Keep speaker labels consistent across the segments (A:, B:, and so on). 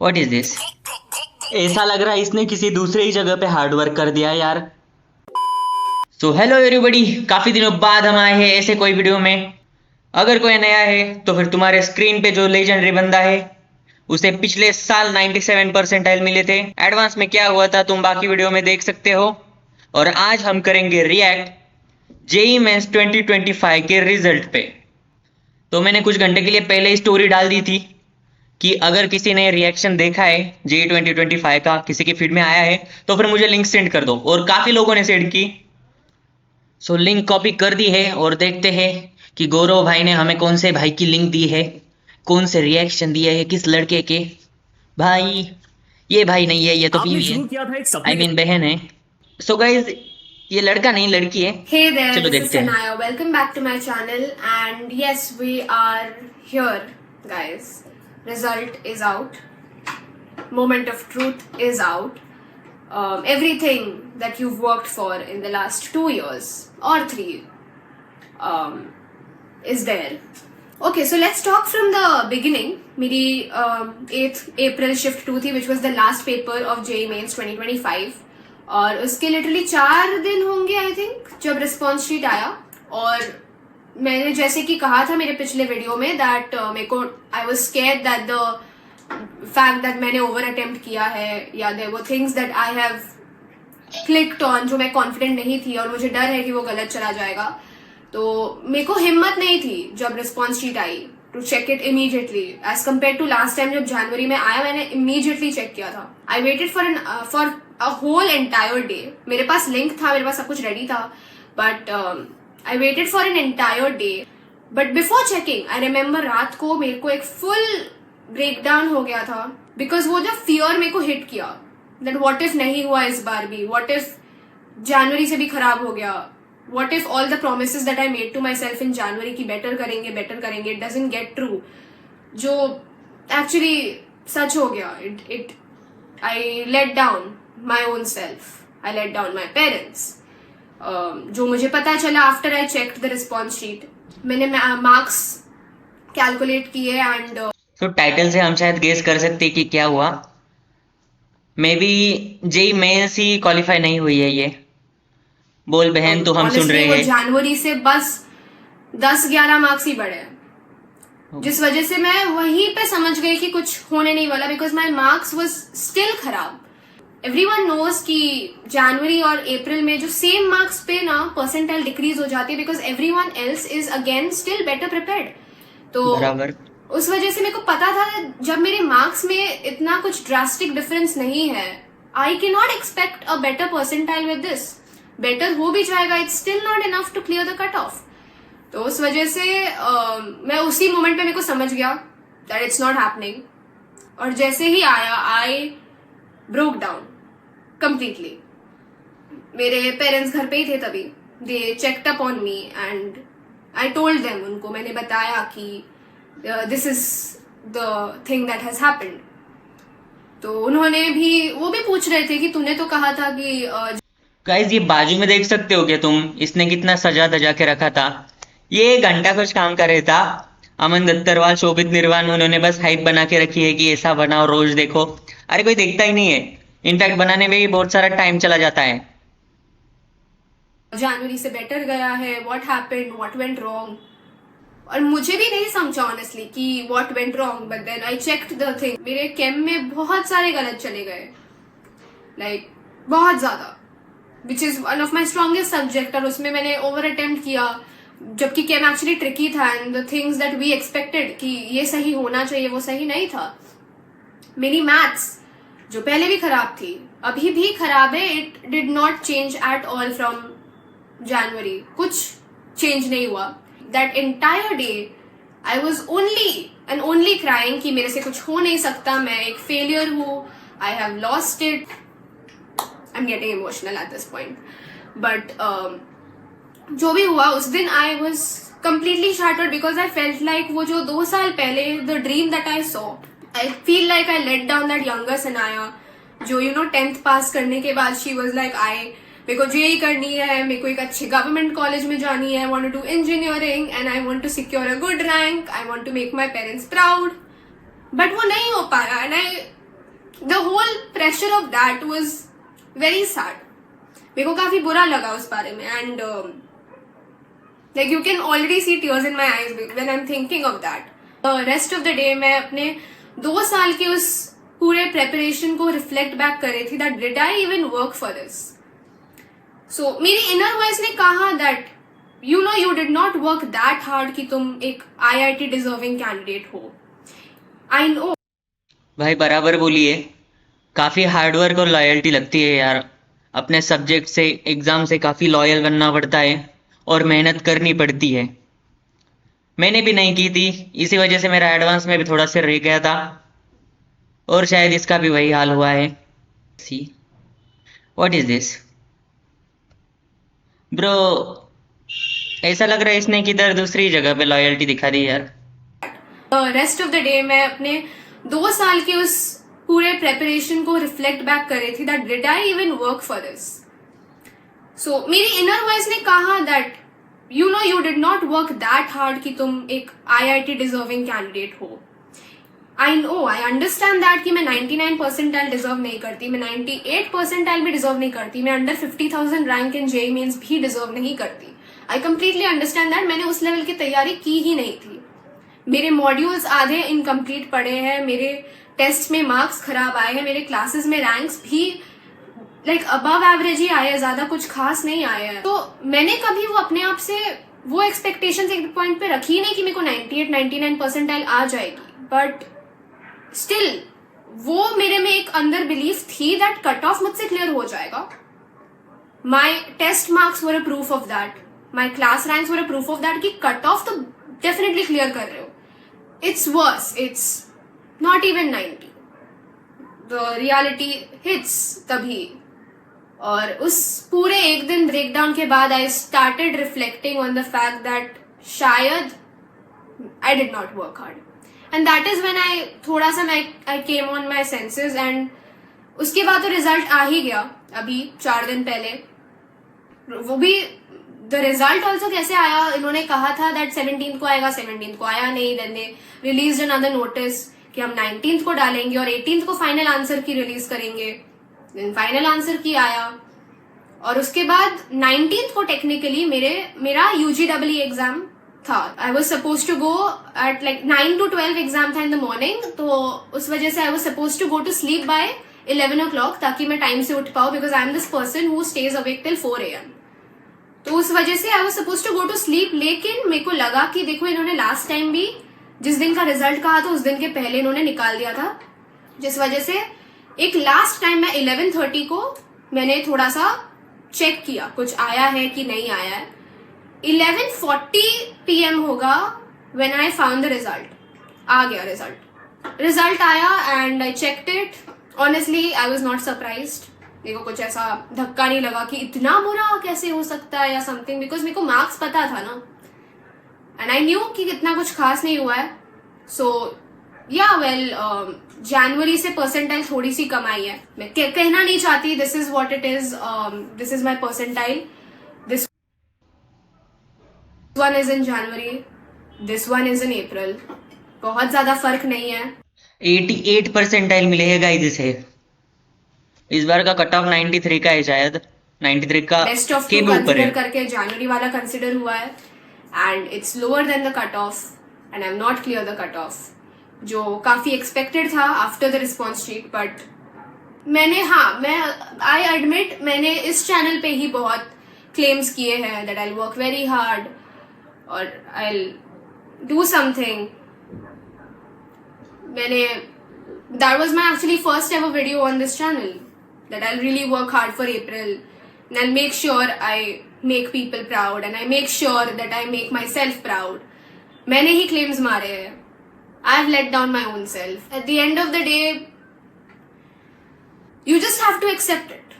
A: What is this? ऐसा लग रहा है इसने किसी दूसरे ही जगह पे हार्ड वर्क कर दिया है यार। सो हेलो एवरीबॉडी, काफी दिनों बाद हम आए हैं ऐसे कोई वीडियो में। अगर कोई नया है तो फिर तुम्हारे स्क्रीन पे जो लेजेंडरी बंदा है उसे पिछले साल 97 परसेंटाइल मिले थे। एडवांस में क्या हुआ था तुम बाकी वीडियो में देख सकते हो। और आज हम करेंगे रिएक्ट जेई मेंस 2025 के रिजल्ट पे। तो मैंने कुछ घंटे के लिए पहले ही स्टोरी डाल दी थी कि अगर किसी ने रिएक्शन देखा है जेई 2025 का, किसी के फीड में आया है, तो फिर मुझे लिंक सेंड कर दो। और काफी लोगों ने सेंड की। सो लिंक कॉपी कर दी है और देखते हैं कि गौरव भाई ने हमें कौन से भाई की लिंक दी है, कौन से रिएक्शन दिए है, किस लड़के के। भाई ये भाई नहीं है, ये तो
B: आपने
A: बीवी है,
B: शुरू किया था एक
A: आई
B: सपने के
A: मीन बहन है। सो गाइज ये लड़का नहीं लड़की है।
C: Hey there,
A: चलो
C: this is
A: देखते हैं।
C: Sanaya. Welcome back to my channel. And yes, we are here, guys. Result is out. Moment of truth is out. Everything that you've worked for in the last 2 years or 3 um, is there. Okay, so let's talk from the beginning. मेरी 8th April shift 2 थी, which was the last paper of JEE Mains 2025. और उसके literally 4 दिन होंगे I think जब response sheet आया। और मैंने जैसे कि कहा था मेरे पिछले वीडियो में दैट मेरे को I was scared that the fact that मैंने ओवर अटेम्प्ट किया है या there were things that I have clicked on जो मैं कॉन्फिडेंट नहीं थी और मुझे डर है कि वो गलत चला जाएगा। तो मेरे को हिम्मत नहीं थी जब रिस्पॉन्स शीट आई to check it immediately as compare to last time जब जनवरी में आया मैंने इमीडिएटली चेक किया था। I waited for a whole entire day. मेरे पास लिंक था, मेरे पास सब कुछ रेडी था, but I waited for an entire day. But before checking I remember रात को मेरे को एक फुल ब्रेकडाउन हो गया था बिकॉज वो जब फियर मेरे को हिट किया दैट व्हाट इफ नहीं हुआ इस बार भी, व्हाट इफ जनवरी से भी खराब हो गया, what if all the promises that I made to myself in January कि better करेंगे it doesn't get true, जो actually सच हो गया। I let down my own self, I let down my parents। जो मुझे पता चला after I checked the response sheet, मैंने marks calculate किए and
A: तो टाइटल से हम शायद गेस कर सकते हैं कि क्या हुआ। मे बी जेई मेंस ही क्वालिफाई नहीं हुई है ये। बोल बहन तो हम सुन रहे हैं।
C: जनवरी से बस 10-11 मार्क्स ही बढ़े, जिस वजह से मैं वहीं पे समझ गई कि कुछ होने नहीं वाला because my marks was still खराब। एवरीवन नोज कि जनवरी और अप्रैल में जो सेम मार्क्स पे ना परसेंटाइल डिक्रीज हो जाती है because everyone else is again still better prepared. तो
A: बराबर
C: उस वजह से मेरे को पता था जब मेरे मार्क्स में इतना कुछ ड्रास्टिक डिफरेंस नहीं है, I can not expect a better percentile with this. Better हो भी जाएगा, it's still not enough to clear the cut off. तो उस वजह से मैं उसी मोमेंट पे मेरे को समझ गया दैट इट्स नॉट हैपनिंग। और जैसे ही आया आई ब्रोक डाउन कंप्लीटली। मेरे पेरेंट्स घर पे ही थे तभी, they checked up on me and I told them, उनको मैंने बताया कि this is the thing that has happened. तो उन्होंने भी वो भी पूछ रहे थे कि तूने तो कहा था कि
A: गाइस ये बाजू में देख सकते हो क्या तुम, इसने कितना सजा धजा के रखा था। ये घंटा कुछ काम कर रहा था। अमन दत्तरवाल, शोभित निर्वाण, उन्होंने बस हाइप बना के रखी है कि ऐसा बनाओ रोज देखो। अरे कोई देखता ही नहीं है, इनफैक्ट बनाने में भी बहुत सारा टाइम चला जाता है।
C: जनवरी से बेटर गया है, what happened, what went wrong. और मुझे भी नहीं समझा ऑनेस्टली कि what went wrong, but then I checked the thing. मेरे केम में बहुत सारे गलत चले गए, लाइक बहुत ज्यादा, which is one of my strongest subject. और उसमें मैंने ओवर अटेम्प्ट किया जबकि केम एक्चुअली ट्रिकी था and the things that we expected कि ये सही होना चाहिए वो सही नहीं था। मेरी मैथ्स जो पहले भी खराब थी अभी भी खराब है, it did not change at all from January. कुछ चेंज नहीं हुआ। That entire day I was only crying कि मेरे से कुछ हो नहीं सकता, मैं एक फेलियर हूँ, I have lost it. I'm getting emotional at this point, but जो भी हुआ उस दिन I was completely shattered because I felt like वो जो 2 साल पहले the dream that I saw, I feel like I let down that younger Sanaya जो 10th पास करने के बाद she was like मेरे को जेई करनी है, मेरे को एक अच्छे गवर्नमेंट कॉलेज में जानी है, I want to do engineering and I want to secure a good rank, I want to make my parents proud, but वो नहीं हो पा रहा and I the whole pressure of that was very sad. मेरे को काफी बुरा लगा उस बारे में, and like you can already see tears in my eyes when I'm thinking of that. Rest of the day मैं अपने 2 साल के उस पूरे preparation को reflect back कर रही थी that did I even work for this? So मेरी inner voice ने कहा that you know you did not work that hard कि तुम एक IIT deserving candidate हो. I know.
A: भाई बराबर बोलिए, काफ़ी हार्डवर्क और लॉयल्टी लगती है यार। अपने सब्जेक्ट से, एग्ज़ाम से काफ़ी लॉयल बनना पड़ता है और मेहनत करनी पड़ती है। मैंने भी नहीं की थी, इसी वजह से मेरा एडवांस में भी थोड़ा सा रह गया था और शायद इसका भी वही हाल हुआ है। See what is this bro, ऐसा लग रहा है इसने किधर दूसरी जगह पे लॉयल्टी दिखा दी यार।
C: रेस्ट ऑफ द डे मैं अपने 2 साल के उस पूरे प्रेपरेशन को रिफ्लेक्ट बैक कर रही थी that did I even work for this. So मेरी इनर वॉइस ने कहा that you know you did not work that hard कि तुम एक IIT डिजर्विंग कैंडिडेट हो। I know, I understand that कि मैं 99 परसेंटाइल डिजर्व नहीं करती, मैं 98 परसेंटाइल भी डिजर्व नहीं करती, मैं under 50,000 rank in JEE Mains भी डिजर्व नहीं करती। I completely understand that. मैंने उस लेवल की तैयारी की ही नहीं थी। मेरे मॉड्यूल्स आधे इनकम्प्लीट पड़े हैं, मेरे टेस्ट में मार्क्स खराब आए हैं, मेरे क्लासेस में रैंक्स भी लाइक अबव एवरेज ही आए हैं, ज्यादा कुछ खास नहीं आए हैं। तो मैंने कभी वो अपने आप से वो एक्सपेक्टेशंस एक पॉइंट पे रखी नहीं कि मेरे को 98-99 परसेंटाइल आ जाएगी, बट स्टिल वो मेरे में एक अंदर बिलीफ थी दैट कट ऑफ मुझसे क्लियर हो जाएगा। My test marks were a proof of that, my class ranks were a proof of that कि कट ऑफ तो डेफिनेटली क्लियर कर रहे हो। It's worse, it's not even 90। The reality hits तभी। और उस पूरे एक दिन ब्रेकडाउन के बाद I started reflecting on the fact that शायद I did not work hard, and that is when I थोड़ा सा I came on my senses. And उसके बाद तो रिजल्ट आ ही गया अभी 4 दिन पहले। वो भी द रिजल्ट ऑल्सो कैसे आया, इन्होंने कहा था दैट 17th को आएगा, 17th को आया नहीं। Then they release another notice कि हम 19th को डालेंगे और 18th को फाइनल आंसर की रिलीज करेंगे। देन फाइनल आंसर की आया और उसके बाद 19th को टेक्निकली मेरा UGEE एग्जाम था। I was suppose to go at like 9 to 12 exam था इन द मॉर्निंग, तो उस वजह से I was suppose to go to sleep by 11 o'clock ताकि मैं टाइम से उठ पाऊँ, because I am this person who stays awake till 4 AM। तो उस वजह से I was suppose to go to sleep. लेकिन मेरे को लगा कि देखो इन्होंने लास्ट टाइम भी जिस दिन का रिजल्ट कहा था उस दिन के पहले इन्होंने निकाल दिया था, जिस वजह से एक लास्ट टाइम मैं 11:30 को मैंने थोड़ा सा चेक किया कुछ आया है कि नहीं आया है। 11:40 PM होगा when I found the result. आ गया रिजल्ट आया and I checked it. Honestly I was not surprised. मेरे को कुछ ऐसा धक्का नहीं लगा कि इतना बुरा कैसे हो सकता है या समथिंग, बिकॉज मेरे को मार्क्स पता था ना, एंड आई न्यू कि इतना कुछ खास नहीं हुआ है। सो या वेल जनवरी से परसेंटाइल थोड़ी सी कम आई है। मैं कहना नहीं चाहती this is what it is, this is my percentile, this one is in January, this one is in April. बहुत ज्यादा फर्क नहीं है।
A: 88 परसेंटाइल मिले हैं गाइस इसे। इस बार का कट ऑफ 93 का है, शायद 93 का
C: बेस्ट ऑफ
A: के
C: 2
A: भी ऊपर
C: कंसीडर
A: है।
C: करके जनवरी वाला कंसीडर हुआ है and it's lower than the cut of and I am not clear the cut of, जो काफी एक्सपेक्टेड था after the response sheet. But मैंने मैं आई एडमिट मैंने इस चैनल पे ही बहुत क्लेम्स किए हैं that I work very hard और आई डू समथिंग। मैंने that was my actually first ever video on this channel that I'll really work hard for April and I'll make sure I make people proud and I make sure that I make myself proud. मैंने ही claims मारे हैं। I've let down my own self. At the end of the day, you just have to accept it.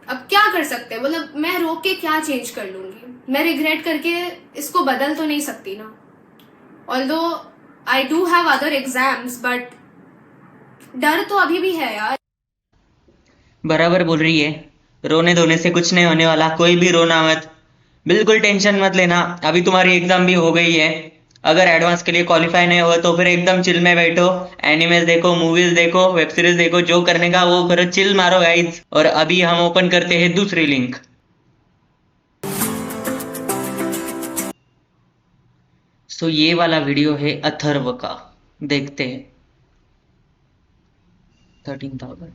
C: अब क्या कर सकते हैं, मतलब मैं रोक के क्या चेंज कर लूंगी, मैं रिग्रेट करके इसको बदल तो नहीं सकती ना। Although I do have other exams, but डर तो अभी भी है यार।
A: बराबर बोल रही है, रोने धोने से कुछ नहीं होने वाला, कोई भी रोना मत, बिल्कुल टेंशन मत लेना। अभी तुम्हारी एग्जाम भी हो गई है, अगर एडवांस के लिए क्वालिफाई नहीं हुआ तो फिर एकदम चिल में बैठो, एनिमेस देखो, मूवीज देखो, वेब सीरीज देखो, जो करने का वो करो, चिल मारो गाइज। और अभी हम ओपन करते हैं दूसरी लिंक। सो ये वाला वीडियो है अथर्व का, देखते हैं। 13,000।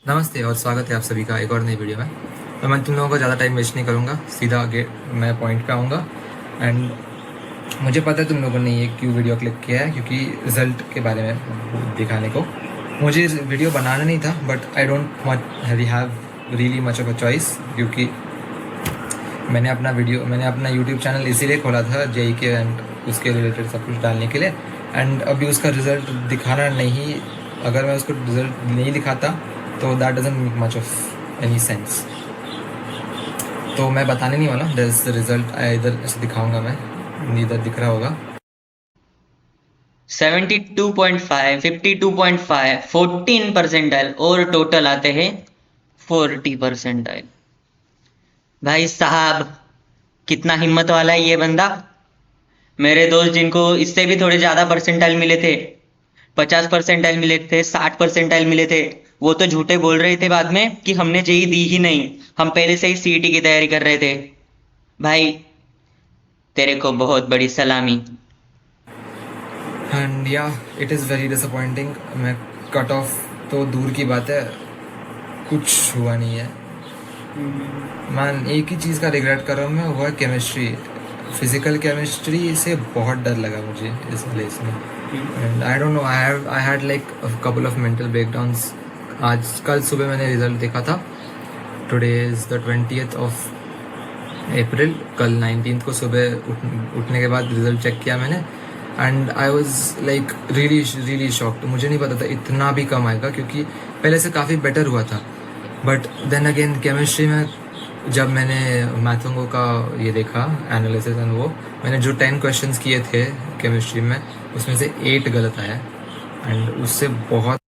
B: नमस्ते और स्वागत है आप सभी का एक और नई वीडियो में। तो मैं तुम लोगों को ज़्यादा टाइम वेस्ट नहीं करूँगा, सीधा आगे मैं पॉइंट पे आऊँगा। एंड मुझे पता है तुम लोगों ने ये क्यों वीडियो क्लिक किया है, क्योंकि रिज़ल्ट के बारे में दिखाने को। मुझे वीडियो बनाना नहीं था, but I don't have really much of a choice, क्योंकि मैंने अपना यूट्यूब चैनल इसीलिए खोला था जेई के एंड उसके रिलेटेड सब कुछ डालने के लिए। एंड अभी उसका रिज़ल्ट दिखाना नहीं, अगर मैं उसको रिज़ल्ट नहीं दिखाता तो that doesn't make much of any sense. तो मैं बताने नहीं वाला दिस रिजल्ट, इधर ऐसे दिखाऊंगा, मैं इधर दिख रहा होगा
A: 72.5, 52.5, 14 परसेंटाइल और टोटल आते हैं 40 परसेंटाइल। भाई साहब कितना हिम्मत वाला है ये बंदा। मेरे दोस्त जिनको इससे भी थोड़े ज्यादा परसेंटाइल मिले थे, 50 परसेंटाइल मिले थे, 60 परसेंटाइल मिले थे, वो तो झूठे बोल रहे थे बाद में कि हमने जेई दी ही नहीं, हम पहले से ही सीईटी की तैयारी कर रहे थे। भाई तेरे को बहुत बड़ी सलामी।
B: एंड या इट इज़ वेरी डिसअपॉइंटिंग। मैं कट ऑफ तो दूर की बात है, कुछ हुआ नहीं है। मैं एक ही चीज़ का रिग्रेट कर रहा हूँ, मैं हुआ केमिस्ट्री, फिजिकल केमिस्ट्री से बहुत डर लगा मुझे इस प्लेस में। And I don't know, I had like couple of mental breakdowns. आज कल सुबह मैंने रिजल्ट देखा था, today is the 20th of April. कल 19th को सुबह उठने के बाद रिजल्ट चेक किया मैंने, and I was like really shocked. मुझे नहीं पता था इतना भी कम आएगा, क्योंकि पहले से काफ़ी बेटर हुआ था। बट देन अगेन केमिस्ट्री में जब मैंने मैथोंगो का ये देखा एनालिसिस, एंड वो मैंने जो 10 क्वेश्चंस किए थे केमिस्ट्री में, उसमें से 8 गलत आया। एंड उससे बहुत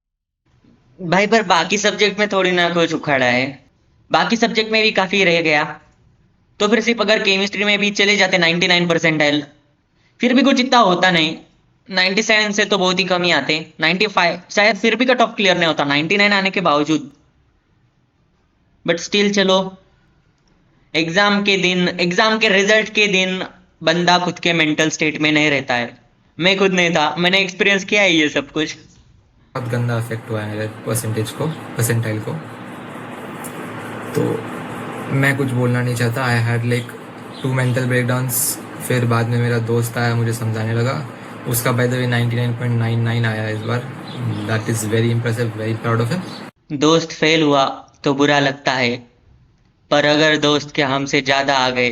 A: भाई पर बाकी सब्जेक्ट में थोड़ी ना कुछ उखाड़ा है, बाकी सब्जेक्ट में भी काफी रह गया। तो फिर सिर्फ अगर केमिस्ट्री में भी चले जाते 99 परसेंटाइल, फिर भी कुछ इतना होता नहीं। 97 से तो बहुत ही कम ही आते, 95 शायद फिर भी कट ऑफ क्लियर नहीं होता 99 आने के बावजूद। बट स्टिल चलो, एग्जाम के दिन, एग्जाम के रिजल्ट के दिन बंदा खुद के मेंटल स्टेट में नहीं रहता है। मैं खुद नहीं था, मैंने एक्सपीरियंस किया है ये सब कुछ।
B: गंदा इफेक्ट हुआ है मेरे परसेंटाइल को। तो मैं कुछ बोलना नहीं चाहता। I had like 2 mental breakdowns. फिर बाद में मेरा दोस्त आया, मुझे समझाने लगा। उसका बाय द वे 99.99 आया इस बार। That is very impressive, very proud of him.
A: दोस्त फेल हुआ तो बुरा लगता है, पर अगर दोस्त के हमसे ज्यादा आ गए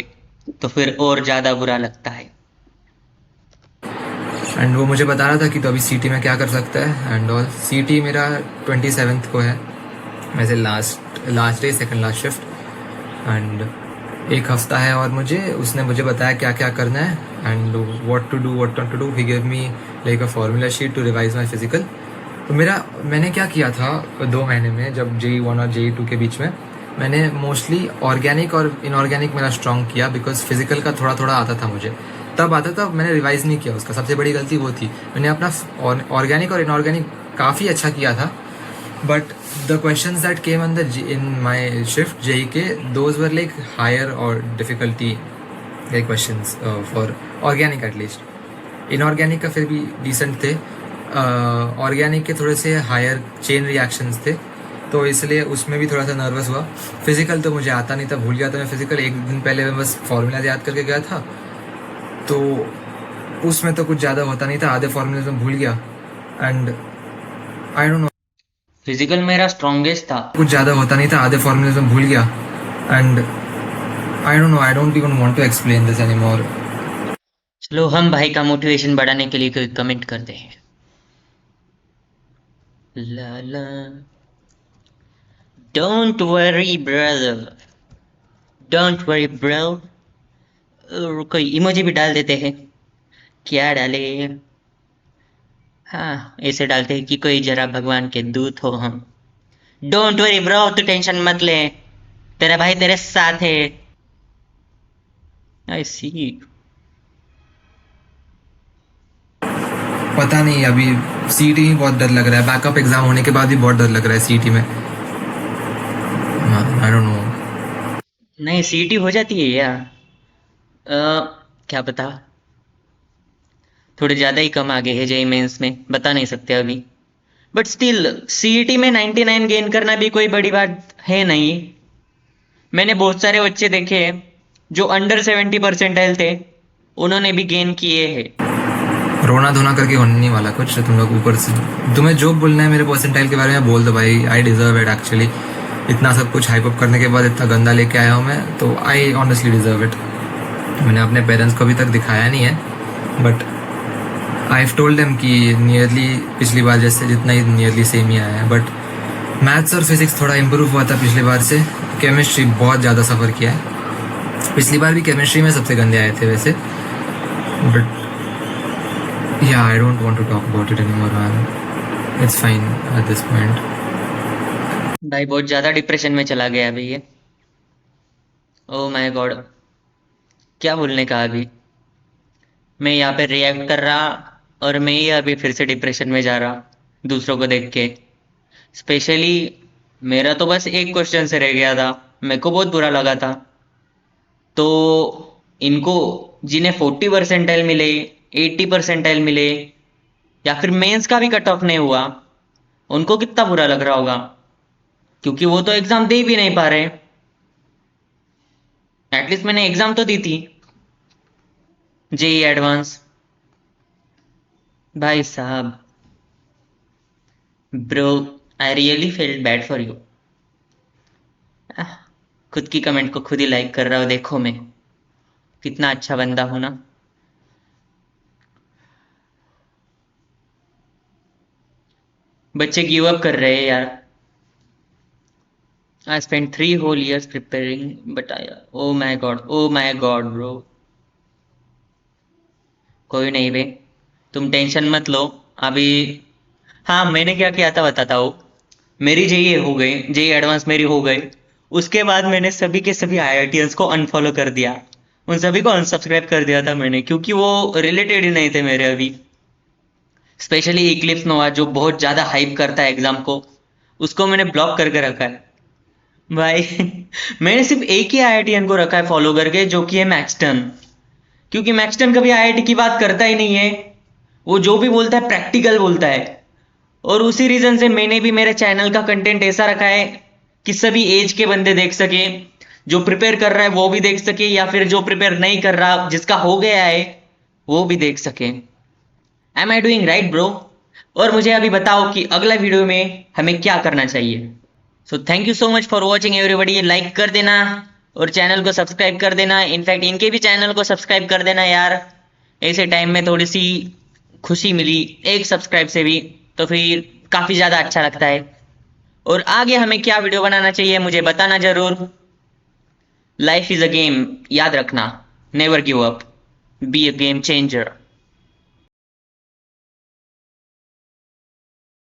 A: तो फिर और ज्यादा बुरा लगता है।
B: एंड वो मुझे बता रहा था कि तो अभी सीटी में क्या कर सकता है एंड ऑल। सीटी मेरा 27th को है, वैसे last day, second last shift. And एक हफ्ता है और उसने मुझे बताया क्या क्या करना है and what to do, what not to do. He give me like a formula sheet to revise my physical. तो मैंने क्या किया था 2 महीने में, जब JEE 1 और JEE 2 के बीच में, मैंने मोस्टली ऑर्गेनिक और इनऑर्गेनिक मेरा स्ट्रॉन्ग किया, बिकॉज फिजिकल का थोड़ा थोड़ा आता था मुझे, तब आता था। मैंने रिवाइज नहीं किया, उसका सबसे बड़ी गलती वो थी। मैंने अपना ऑर्गेनिक और इनऑर्गेनिक काफ़ी अच्छा किया था, but the questions that came in my shift JEE के, दोज वर लाइक हायर और difficulty like questions for organic at least. Inorganic का फिर भी डिसेंट थे, ऑर्गेनिक के थोड़े से हायर चेन रिएक्शंस थे, तो इसलिए उसमें भी थोड़ा सा नर्वस हुआ। फिजिकल तो मुझे आता नहीं था, भूल गया था मैं फिजिकल। एक दिन पहले मैं बस फॉर्मूला याद करके गया था, तो उसमें तो कुछ ज़्यादा होता नहीं था, आधे फॉर्मूले में भूल गया। And I don't no,
A: physical मेरा स्ट्रॉन्गेस्ट था।
B: कुछ ज़्यादा होता नहीं था, आधे फॉर्मूले में भूल गया। And I don't know, I don't even want to explain this anymore.
A: चलो हम भाई का मोटिवेशन बढ़ाने के लिए कोई कमेंट करते हैं। ला ला don't worry brother, don't worry bro. कोई इमोजी भी डाल देते हैं, क्या डाले? हाँ ऐसे डालते हैं कि कोई जरा भगवान के दूत हो हम। डोंट वरी ब्रो, तू टेंशन मत ले, तेरा भाई तेरे साथ है। आई सी।
B: पता नहीं, अभी सीईटी में बहुत डर लग रहा है, बैकअप एग्जाम होने के बाद भी बहुत डर लग रहा है सीईटी में। आई डोंट नो।
A: नहीं सीटी हो जाती है यार। क्या पता, थोड़े ज़्यादा ही कम आगे है जेई मेंस में, बता नहीं सकते अभी। बट स्टिल सीईटी में 99 गेन करना भी कोई बड़ी बात है नहीं। मैंने बहुत सारे बच्चे देखे हैं जो अंडर 70 परसेंटाइल थे, उन्होंने भी गेन किए हैं।
B: रोना धोना करके होने नहीं वाला कुछ। तुम लोग ऊपर से, तुम्हें जो बोलना है मेरे परसेंटाइल के बारे में बोल दो भाई। I deserve it actually. इतना सब कुछ हाइप अप करने के बाद इतना गंदा लेके आया हूँ मैं, तो आई ऑनेस्टली डिजर्व इट। मैंने अपने पेरेंट्स को अभी तक दिखाया नहीं है, but I have told them कि नियरली पिछली बार जैसे जितना ही नियरली सेम ही आया है। बट मैथ्स और फिजिक्स थोड़ा इम्प्रूव हुआ था पिछली बार से। केमिस्ट्री बहुत ज़्यादा सफ़र किया है। पिछली बार भी केमिस्ट्री में सबसे गंदे आए थे वैसे, but yeah I don't want to talk about it anymore man. It's fine at this point.
A: भाई बहुत ज़्यादा डिप्रेशन में चला गया अभी ये। ओह माय गॉड, क्या बोलने का अभी। मैं यहाँ पे रिएक्ट कर रहा और मैं ही अभी फिर से डिप्रेशन में जा रहा दूसरों को देख के। स्पेशली मेरा तो बस एक क्वेश्चन से रह गया था, मेरे को बहुत बुरा लगा था। तो इनको जिन्हें 40 परसेंटाइल मिले, 80 परसेंटाइल मिले, या फिर मेंस का भी कट ऑफ नहीं हुआ, उनको कितना बुरा लग रहा होगा, क्योंकि वो तो एग्जाम दे भी नहीं पा रहे। एटलीस्ट मैंने एग्जाम तो दी थी, जेई एडवांस। भाई साहब, bro I really felt bad for you. खुद की कमेंट को खुद ही लाइक कर रहा हूँ, देखो मैं कितना अच्छा बंदा हूं ना। बच्चे गिव अप कर रहे हैं यार। I spend 3 whole years preparing but I, oh my god, oh my god bro. कोई नहीं बे, तुम टेंशन मत लो अभी। हाँ मैंने क्या किया था बताता हूँ। मेरी जेई हो गई, जेई एडवांस मेरी हो गई। उसके बाद मैंने सभी के सभी आईआईटीएंस को अनफॉलो कर दिया, उन सभी को अनसब्सक्राइब कर दिया था मैंने, क्योंकि वो रिलेटेड ही नहीं थे मेरे अभी। स्पेशली इक्लिप्स नोवा जो बहुत ज़्यादा हाइप करता है एग्जाम को, उसको मैंने ब्लॉक करके रखा है भाई। मैंने सिर्फ एक ही आईआईटीएन को रखा है फॉलो करके, जो कि है मैक्सटन। क्योंकि मैक्सटन कभी आईआईटी की बात करता ही नहीं है, वो जो भी बोलता है प्रैक्टिकल बोलता है। और उसी रीजन से मैंने भी मेरे चैनल का कंटेंट ऐसा रखा है कि सभी एज के बंदे देख सके, जो प्रिपेयर कर रहा है वो भी देख सके, या फिर जो प्रिपेयर नहीं कर रहा जिसका हो गया है वो भी देख सके। Am I doing right bro? और मुझे अभी बताओ कि अगला वीडियो में हमें क्या करना चाहिए। So thank you so much for watching everybody. Like कर देना और चैनल को सब्सक्राइब कर देना। इनफैक्ट इनके भी चैनल को सब्सक्राइब कर देना यार। ऐसे टाइम में थोड़ी सी खुशी मिली एक सब्सक्राइब से भी, तो फिर काफ़ी ज़्यादा अच्छा लगता है। और आगे हमें क्या वीडियो बनाना चाहिए मुझे बताना ज़रूर। लाइफ इज़ अ गेम, याद रखना, never give up, be a game changer.